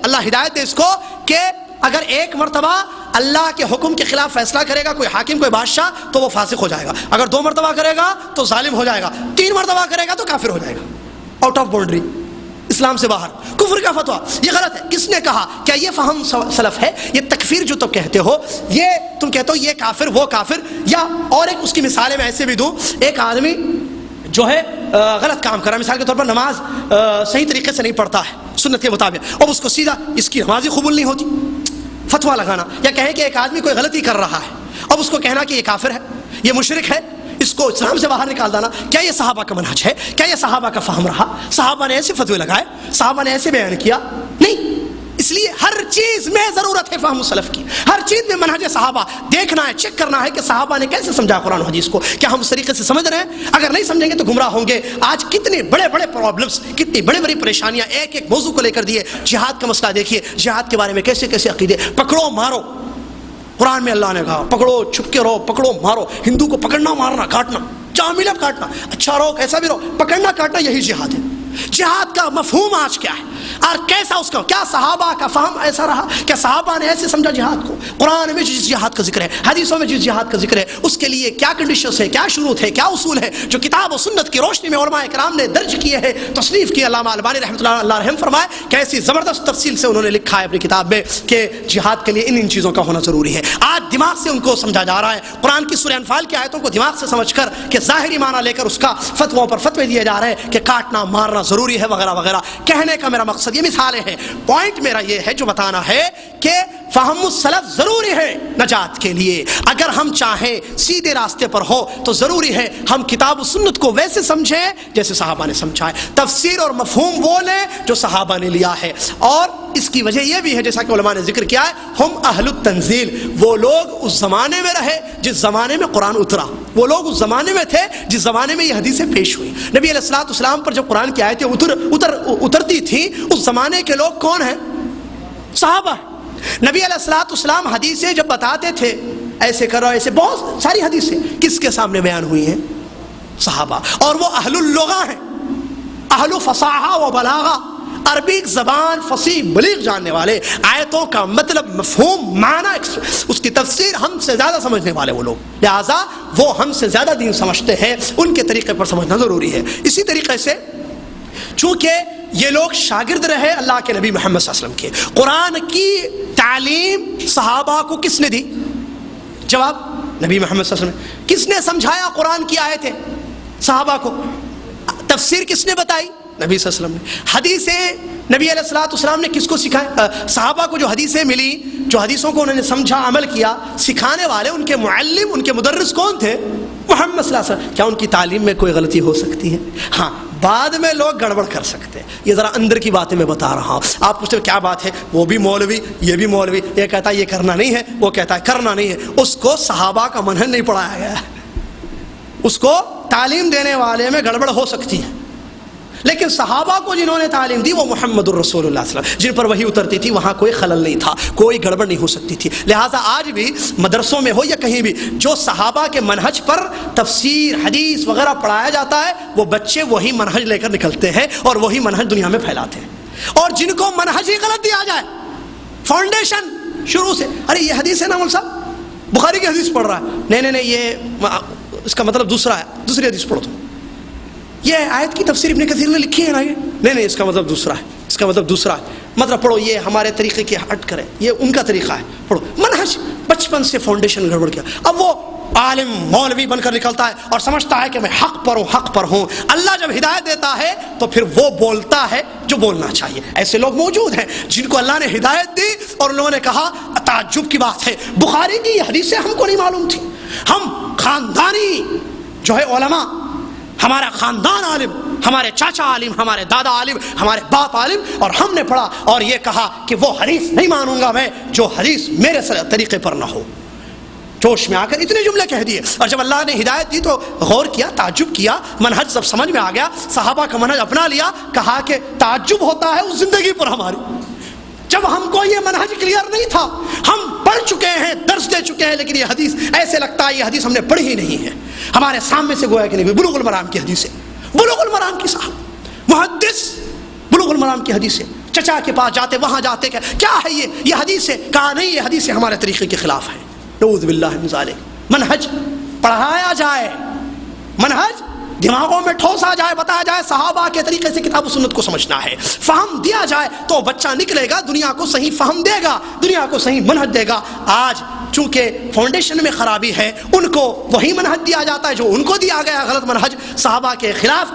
اللہ ہدایت دے اس کو کہ اگر ایک مرتبہ اللہ کے حکم کے خلاف فیصلہ کرے گا کوئی حاکم کوئی بادشاہ تو وہ فاسق ہو جائے گا، اگر 2 مرتبہ کرے گا تو ظالم ہو جائے گا، 3 مرتبہ کرے گا تو کافر ہو جائے گا، آؤٹ آف باؤنڈری، اسلام سے باہر، کفر کا فتویٰ۔ یہ غلط ہے۔ کس نے کہا؟ کیا یہ فہم سلف ہے؟ یہ تکفیر جو تم کہتے ہو، یہ تم کہتے ہو یہ کافر وہ کافر، یا اور ایک اس کی مثالیں میں ایسے بھی دوں، ایک آدمی جو ہے غلط کام کر رہا ہے، مثال کے طور پر نماز صحیح طریقے سے نہیں پڑھتا ہے سنت کے مطابق، اب اس کو سیدھا اس کی نماز ہی قبول نہیں ہوتی، فتویٰ لگانا، یا کہیں کہ ایک آدمی کوئی غلطی کر رہا ہے اب اس کو کہنا کہ یہ کافر ہے، یہ مشرک ہے، اس کو اسلام سے باہر نکال دینا، کیا یہ صحابہ کا منہج ہے؟ کیا یہ صحابہ کا فہم رہا؟ صحابہ نے ایسے فتوے لگائے؟ صحابہ نے ایسے بیان کیا؟ نہیں۔ اس لیے ہر چیز میں ضرورت ہے فہم سلف کی، ہر چیز میں منہج صحابہ دیکھنا ہے، چیک کرنا ہے کہ صحابہ نے کیسے سمجھا قرآن و حدیث کو، کیا ہم اس طریقے سے سمجھ رہے ہیں؟ اگر نہیں سمجھیں گے تو گمراہ ہوں گے۔ آج کتنے بڑے بڑے پرابلمس، کتنی بڑی بڑی پریشانیاں ایک ایک موضوع کو لے کر دیے۔ جہاد کا مسئلہ دیکھیے، جہاد کے بارے میں کیسے کیسے عقیدے، پکڑو مارو، قرآن میں اللہ نے کہا پکڑو چھپ کے رہو، پکڑو مارو، ہندو کو پکڑنا مارنا کاٹنا، جہاں ملے کاٹنا، اچھا رہو کیسا بھی رہو، پکڑنا کاٹنا، یہی جہاد ہے۔ جہاد کا مفہوم آج کیا ہے اور کیسا اس کا، کیا صحابہ کا فہم ایسا رہا؟ کیا صحابہ نے ایسے سمجھا جہاد کو؟ قرآن میں جس جہاد کا ذکر ہے، حدیثوں میں جس جہاد کا ذکر ہے، اس کے لیے کیا کنڈیشنز ہے، کیا شروط ہے، کیا اصول ہے جو کتاب و سنت کی روشنی میں علماء کرام نے درج کیے ہیں، تصنیف کی۔ علامہ البانی رحمۃ اللہ رحم فرمائے کہ ایسی زبردست تفصیل سے انہوں نے لکھا ہے اپنی کتاب میں کہ جہاد کے لیے ان چیزوں کا ہونا ضروری ہے۔ آج دماغ سے ان کو سمجھا جا رہا ہے، قرآن کی سورہ انفال کی آیتوں کو دماغ سے سمجھ کر کہ ظاہری معنی لے کر اس کا فتووں پر فتوے دیے جا رہے ہیں کہ کاٹنا مارنا ضروری ہے وغیرہ وغیرہ۔ کہنے کا میرا مقصد، یہ مثالیں ہیں، پوائنٹ میرا یہ ہے جو بتانا ہے کہ فہم السلف ضروری ہے نجات کے لیے۔ اگر ہم چاہیں سیدھے راستے پر ہو تو ضروری ہے ہم کتاب و سنت کو ویسے سمجھیں جیسے صحابہ نے سمجھا ہے، تفسیر اور مفہوم وہ لیں جو صحابہ نے لیا ہے۔ اور اس کی وجہ یہ بھی ہے جیسا کہ علماء نے ذکر کیا ہے، ہم اہل التنزیل، وہ لوگ اس زمانے میں رہے جس زمانے میں قرآن اترا، وہ لوگ اس زمانے میں تھے جس زمانے میں یہ حدیثیں پیش ہوئی۔ نبی علیہ الصلوۃ والسلام پر جب قرآن کی آیتیں اترتی تھیں، اس زمانے کے لوگ کون ہیں؟ صحابہ۔ نبی علیہ الصلوۃ والسلام حدیثیں جب بتاتے تھے، ایسے کرو ایسے، بہت ساری حدیثیں کس کے سامنے بیان ہوئی ہیں؟ صحابہ۔ اور وہ اہل اللغہ ہیں، اہل فصاحہ و بلاغہ، عربی زبان فصیح بلیغ جاننے والے، آیتوں کا مطلب مفہوم معنی اس کی تفسیر ہم سے زیادہ سمجھنے والے وہ لوگ، لہذا وہ ہم سے زیادہ دین سمجھتے ہیں، ان کے طریقے پر سمجھنا ضروری ہے۔ اسی طریقے سے چونکہ یہ لوگ شاگرد رہے اللہ کے نبی محمد صلی اللہ علیہ وسلم کے، قرآن کی تعلیم صحابہ کو کس نے دی؟ جواب، نبی محمد صلی اللہ علیہ وسلم۔ کس نے سمجھایا قرآن کی آیتیں صحابہ کو؟ تفسیر کس نے بتائی؟ نبی صلی اللہ علیہ وسلم نے۔ حدیثیں نبی علیہ الصلوۃ والسلام نے کس کو سکھایا؟ صحابہ کو جو حدیثیں ملی، جو حدیثوں کو انہوں نے سمجھا عمل کیا، سکھانے والے ان کے معلم ان کے مدرس کون تھے؟ محمد صلی اللہ علیہ وسلم۔ کیا ان کی تعلیم میں کوئی غلطی ہو سکتی ہے؟ ہاں، بعد میں لوگ گڑبڑ کر سکتے ہیں، یہ ذرا اندر کی باتیں میں بتا رہا ہوں۔ آپ پوچھتے کیا بات ہے؟ وہ بھی مولوی یہ بھی مولوی، یہ کہتا ہے یہ کرنا نہیں ہے، وہ کہتا ہے کرنا نہیں ہے۔ اس کو صحابہ کا منہج نہیں پڑھایا گیا، اس کو تعلیم دینے والے میں گڑبڑ ہو سکتی ہے، لیکن صحابہ کو جنہوں نے تعلیم دی وہ محمد الرسول اللہ صلی اللہ علیہ وسلم، جن پر وحی اترتی تھی وہاں کوئی خلل نہیں تھا، کوئی گڑبڑ نہیں ہو سکتی تھی۔ لہٰذا آج بھی مدرسوں میں ہو یا کہیں بھی جو صحابہ کے منہج پر تفسیر حدیث وغیرہ پڑھایا جاتا ہے، وہ بچے وہی منہج لے کر نکلتے ہیں اور وہی منہج دنیا میں پھیلاتے ہیں۔ اور جن کو منہج ہی غلط دیا جائے، فاؤنڈیشن شروع سے، ارے یہ حدیث ہے نا مول صاحب، بخاری کی حدیث پڑھ رہا ہے، نہیں یہ اس کا مطلب دوسرا ہے، دوسری حدیث پڑھو تم، یہ آیت کی تفسیر ابن کثیر نے لکھی ہے نا، یہ نہیں اس کا مطلب دوسرا ہے، اس کا مطلب دوسرا ہے، مطلب پڑھو یہ ہمارے طریقے کی ہٹ کرے، یہ ان کا طریقہ ہے، پڑھو۔ منہج بچپن سے فاؤنڈیشن گڑبڑ کیا، اب وہ عالم مولوی بن کر نکلتا ہے اور سمجھتا ہے کہ میں حق پر ہوں۔ اللہ جب ہدایت دیتا ہے تو پھر وہ بولتا ہے جو بولنا چاہیے۔ ایسے لوگ موجود ہیں جن کو اللہ نے ہدایت دی اور انہوں نے کہا، تعجب کی بات ہے بخاری کی یہ حدیثیں ہم کو نہیں معلوم تھی، ہم خاندانی جو ہے علماء، ہمارا خاندان عالم، ہمارے چاچا عالم، ہمارے دادا عالم، ہمارے باپ عالم، اور ہم نے پڑھا اور یہ کہا کہ وہ حدیث نہیں مانوں گا میں جو حدیث میرے طریقے پر نہ ہو۔ جوش میں آ کر اتنے جملے کہہ دیے، اور جب اللہ نے ہدایت دی تو غور کیا، تعجب کیا، منہج سب سمجھ میں آ گیا، صحابہ کا منہج اپنا لیا، کہا کہ تعجب ہوتا ہے اس زندگی پر ہماری، جب ہم کو یہ منہج کلیئر نہیں تھا، ہم پڑھ چکے ہیں، درس دے چکے ہیں، لیکن یہ حدیث ایسے لگتا ہے یہ حدیث ہم نے پڑھی ہی نہیں ہے، ہمارے سامنے سے گویا کہ نہیں، بلوغ المرام کی حدیث ہے، بلوغ المرام کی صاحب محدث، بلوغ المرام کی حدیث ہے، چچا کے پاس جاتے، وہاں جاتے، کیا ہے یہ حدیث ہے؟ کہا نہیں، یہ حدیث ہمارے طریقے کے خلاف ہے، نعوذ باللہ من ذالک۔ منہج پڑھایا جائے، منہج دماغوں میں ٹھوسا جائے، بتایا جائے صحابہ کے طریقے سے کتاب و سنت کو سمجھنا ہے، فہم دیا جائے تو بچہ نکلے گا، دنیا کو صحیح فہم دے گا، دنیا کو صحیح منہج دے گا۔ آج چونکہ فاؤنڈیشن میں خرابی ہے، ان کو وہی منہج دیا جاتا ہے جو ان کو دیا گیا، غلط منہج، صحابہ کے خلاف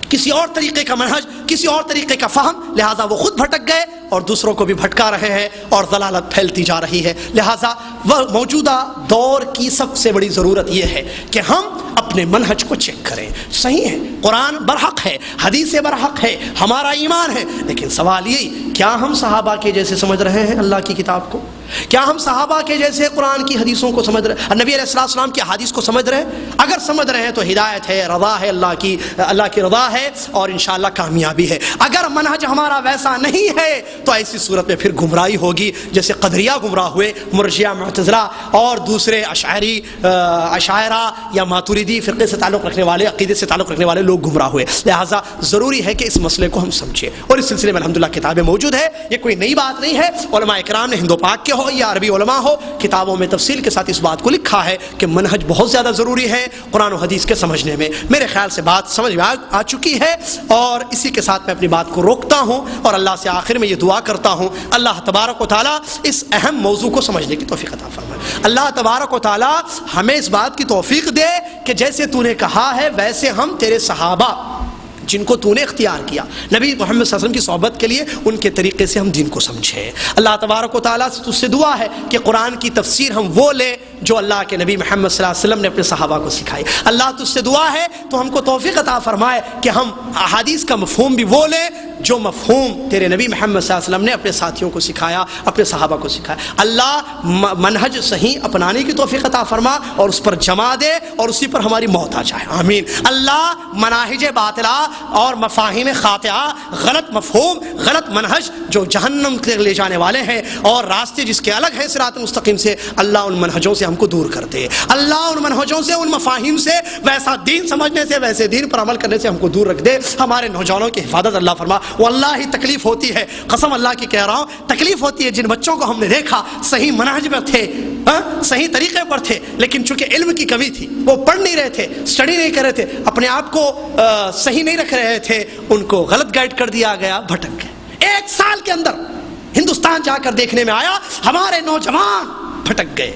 کسی اور طریقے کا منہج، کسی اور طریقے کا فہم، لہٰذا وہ خود بھٹک گئے اور دوسروں کو بھی بھٹکا رہے ہیں اور ضلالت پھیلتی جا رہی ہے۔ لہٰذا وہ موجودہ دور کی سب سے بڑی ضرورت یہ ہے کہ ہم اپنے منہج کو چیک کریں۔ صحیح ہے، قرآن برحق ہے، حدیث برحق ہے، ہمارا ایمان ہے، لیکن سوال یہی، کیا ہم صحابہ کے جیسے سمجھ رہے ہیں اللہ کی کتاب کو؟ کیا ہم صحابہ کے جیسے قرآن کی حدیثوں کو سمجھ رہے ہیں، نبی علیہ السلام کی حدیث کو سمجھ رہے ہیں؟ اگر سمجھ رہے ہیں تو ہدایت ہے، رضا ہے، اللہ کی رضا ہے اور انشاءاللہ کامیابی ہے۔ اگر منہج ہمارا ویسا نہیں ہے تو ایسی صورت میں پھر گمراہی ہوگی، جیسے قدریہ گمراہ ہوئے، مرجیہ، معتزلہ اور دوسرے اشعری، اشاعرہ یا ماتریدی فرقے سے تعلق رکھنے والے، عقیدے سے تعلق رکھنے والے لوگ گمراہ ہوئے۔ لہٰذا ضروری ہے کہ اس مسئلے کو ہم سمجھیں، اور اس سلسلے میں الحمدللہ کتابیں موجود ہے، یہ کوئی نئی بات نہیں ہے۔ علماء کرام نے ہند و پاک کے ہو یا عربی علماء ہو، کتابوں میں تفصیل کے ساتھ اس بات کو لکھا ہے کہ منہج بہت زیادہ ضروری ہے قرآن و حدیث کے سمجھنے میں۔ میرے خیال سے بات سمجھ میں آ چکی ہے، اور اسی کے ساتھ میں اپنی بات کو روکتا ہوں اور اللہ سے آخر میں یہ دعا کرتا ہوں، اللہ تبارک و تعالیٰ اس اہم موضوع کو سمجھنے کی توفیق عطا فرمائے۔ اللہ تبارک و تعالیٰ ہمیں اس بات کی توفیق دے کہ جیسے تو نے کہا ہے ویسے ہم تیرے صحابہ جن کو تو نے اختیار کیا نبی محمد صلی اللہ علیہ وسلم کی صحبت کے لیے، ان کے طریقے سے ہم دین کو سمجھیں۔ اللہ تبارک و تعالیٰ سے تجھ سے دعا ہے کہ قرآن کی تفسیر ہم وہ لیں جو اللہ کے نبی محمد صلی اللہ علیہ وسلم نے اپنے صحابہ کو سکھائی۔ اللہ تجھ سے دعا ہے تو ہم کو توفیق عطا فرمائے کہ ہم احادیث کا مفہوم بھی وہ لیں جو مفہوم تیرے نبی محمد صلی اللہ علیہ وسلم نے اپنے ساتھیوں کو سکھایا، اپنے صحابہ کو سکھایا۔ اللہ منہج صحیح اپنانے کی توفیق عطا فرما اور اس پر جما دے اور اسی پر ہماری موت آ جائے، آمین۔ اللہ مناہج باطلہ اور مفاہیم خاطئہ، غلط مفہوم، غلط منہج جو جہنم کے لے جانے والے ہیں اور راستے جس کے الگ ہیں صراط مستقیم سے، اللہ ان منہجوں سے ہم کو دور کر دے۔ اللہ ان منہجوں سے، ان مفاہیم سے، ویسا دین سمجھنے سے، ویسے دین پر عمل کرنے سے ہم کو دور رکھ دے۔ ہمارے نوجوانوں کی حفاظت اللہ فرما۔ واللہ ہی تکلیف ہوتی ہے، قسم اللہ کی کہہ رہا ہوں، تکلیف ہوتی ہے جن بچوں کو ہم نے دیکھا صحیح منہج میں تھے، صحیح طریقے پر تھے، لیکن چونکہ علم کی کمی تھی، وہ پڑھ نہیں رہے تھے، اسٹڈی نہیں کر رہے تھے، اپنے آپ کو صحیح نہیں رکھ رہے تھے، ان کو غلط گائیڈ کر دیا گیا، بھٹک گئے۔ 1 سال کے اندر ہندوستان جا کر دیکھنے میں آیا ہمارے نوجوان بھٹک گئے،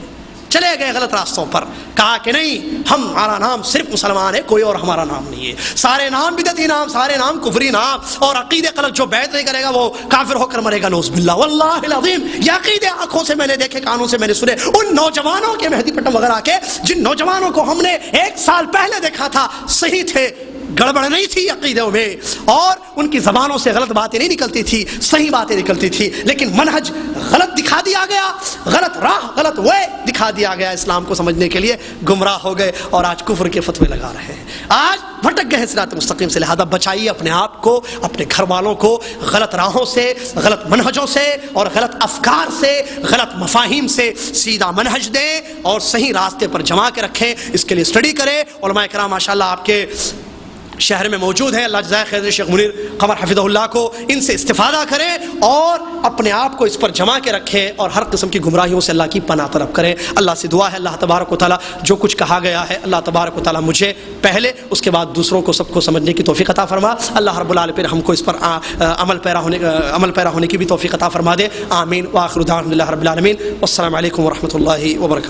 چلے گئے غلط راستوں پر۔ کہا کہ نہیں، ہمارا نام صرف مسلمان ہے، کوئی اور ہمارا نام نہیں ہے، سارے نام بدعتی نام، سارے نام کفری نام، اور عقیدے غلط، جو بیعت نہیں کرے گا وہ کافر ہو کر مرے گا، نعوذ باللہ۔ واللہ العظیم یہ عقیدے آنکھوں سے میں نے دیکھے، کانوں سے میں نے سنے، ان نوجوانوں کے مہدی پٹم وغیرہ کے، جن نوجوانوں کو ہم نے 1 سال پہلے دیکھا تھا صحیح تھے، گڑبڑ نہیں تھی عقیدوں میں، اور ان کی زبانوں سے غلط باتیں نہیں نکلتی تھی، صحیح باتیں نکلتی تھی، لیکن منہج غلط دکھا دیا گیا، غلط راہ، غلط وے دکھا دیا گیا، اسلام کو سمجھنے کے لیے گمراہ ہو گئے اور آج کفر کے فتوے لگا رہے ہیں، آج بھٹک گئے صراط مستقیم سے۔ لہذا بچائیے اپنے آپ کو، اپنے گھر والوں کو غلط راہوں سے، غلط منہجوں سے اور غلط افکار سے، غلط مفاہیم سے سیدھا منہج دیں اور صحیح راستے پر جما کے رکھیں۔ اس کے لیے اسٹڈی کریں۔ علماء کرام ماشاءاللہ آپ کے شہر میں موجود ہیں، اللہ جزائے خیر شیخ منیر قمر حفظہ اللہ کو، ان سے استفادہ کریں اور اپنے آپ کو اس پر جما کے رکھیں اور ہر قسم کی گمراہیوں سے اللہ کی پناہ طلب کریں۔ اللہ سے دعا ہے اللہ تبارک و تعالیٰ جو کچھ کہا گیا ہے، اللہ تبارک و تعالیٰ مجھے پہلے، اس کے بعد دوسروں کو، سب کو سمجھنے کی توفیق عطا فرما۔ اللہ رب العالمین ہم کو اس پر عمل پیرا ہونے کی بھی توفیق عطا فرما دے، آمین۔ وآخر دعوانا الحمد للہ رب العالمین، والسلام علیکم ورحمۃ اللہ وبرکاتہ۔